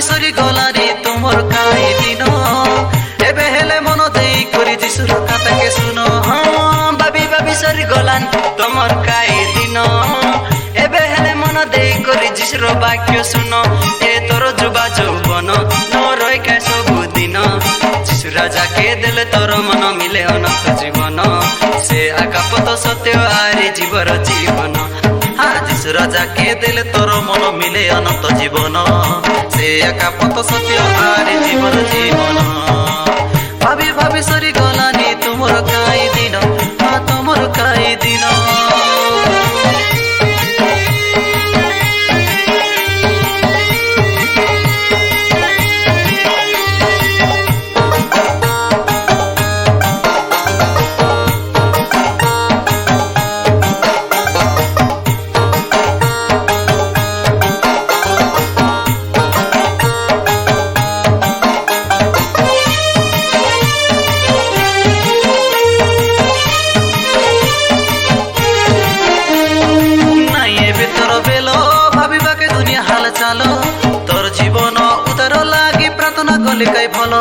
भाभी सरी गलानी तुमर काई दिन एबे हेले मन देई करी जिसुर कथा के सुनो। हाँ भाभी भाभी सरी गलान तुमर काई दिन एबे हेले मन देई करी जिसुर वाक्य सुनो। ए तोर जुबा जौबन न रही का सबु दिन जिसु राजा के देले तोर मन मिले अनंत जीवन से आकापत सत्य आरे जीवर जीवन। हाँ जिसु राजा के देले तोर मन मिले अनंत जीवन से आकापत सत्य आरे जीवर जीवन। भाभी भाभी सरी गलानी तुमर काई दिन हाँ तुमर काई दिन। चालो तोर जीवन उतार लागी प्रार्थना कले कई भल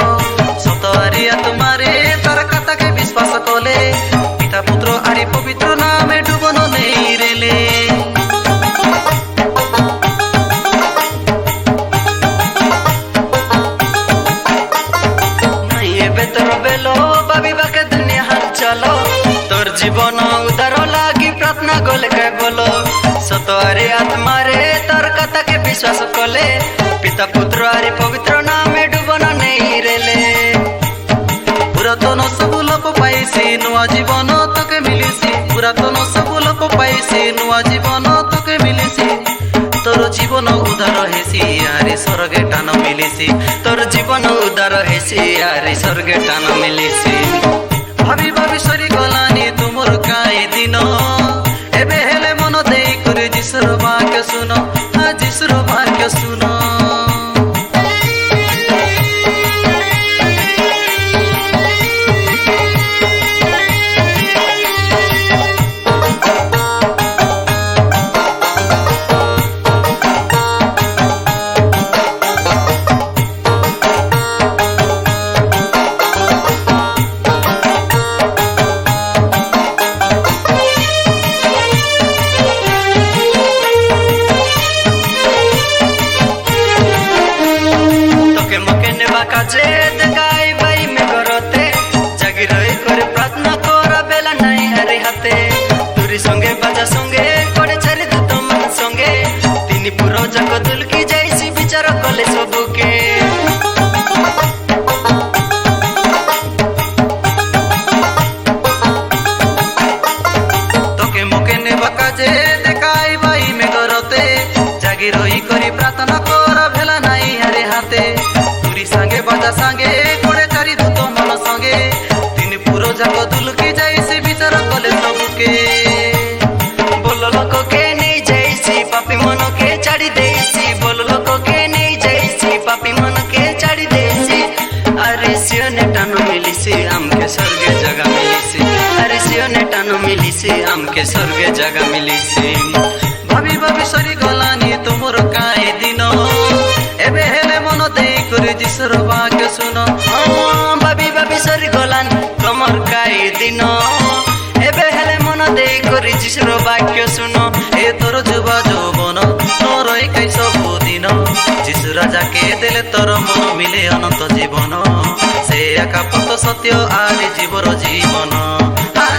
सतवारिया तुम्हारे तार कथा के विश्वास कले पिता पुत्र आरी पवित्र नामे डुबन नहीं रेले। नहीं एबे तोर बेलो भाभी बाके दुनिया हाल चलो तोर जीवन उतार लागी प्रार्थना कले कई भल सतवारी आत्मारे तार कथा के विश्वास कले पिता पुत्र आरे पवित्र नामे डुबन नहीं रेले। पुरातन सब लोप पाइसी नुआ जीवन तके मिलिसी पुरातन सब लोप पाइसी नुआ जीवन तके मिलिसी तोर जीवन उद्धार हेसी आरे स्वर्गे टान मिलिसी तोर जीवन उद्धार हेसी आरे स्वर्गे टान मिलिसी। भाभी भाभी सरी गलानी तुमर काई दिन एबे हेले मन देई करे जिसुर वाक्य सुनो। हाँ जिसुर वाक्य सुनो। काजे देखाई बाई में गरते जागी रही करे प्रार्थना करा बेला नहीं हरे हाथे तुरी संगे बाजा संगे कोड़े छारी दूत मन संगे तीनी पुरो जग दुलकी जाइसी विचार कले सबके। तोके मोके नेबा काजे देखाई बाई में गरते जागी रही करे प्रार्थना करा बेला नहीं हरे हाथे संगे बाजा संगे कोड़े चारी दूत मन संगे तीन पुरो जाक दुलकी जाइसी विचार कले सबके। बोल लोक के नहीं जाइसी पापी मन के चाड़ी देसी बोल लोक के नहीं जाइसी पापी मन के चाड़ी देसी अरे सियोने टानो मिलिसी आमके स्वर्गे जगह मिलिसी अरे सियोने टानो मिलिसी आमके स्वर्गे जगह मिलिसी। भाभी भाभी सरी गलानी तुमर काई दिन एबे हेले मन देई करे जिसुर वाक्य सुनो। हाँ भाभी भाभी सरी गलान तुमर काई दिन एबे हेले मन देई करे जिसुर वाक्य सुनो। ए तोर जुबा जौबन न रही कई सबु दिन जिसु राजा के देले तोर मन मिले अनंत जीवन से आकापत सत्य आरे जीवर जीवन।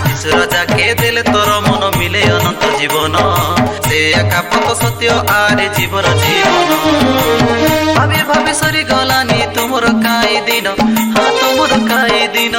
जिसु राजा के देले तोर मन मिले अनंत जीवन से आकापत सत्य आरे जीवर जीवन। भाभी भाभी सरी गलानी तुमर काई दिन हाँ तुमर काई दिन।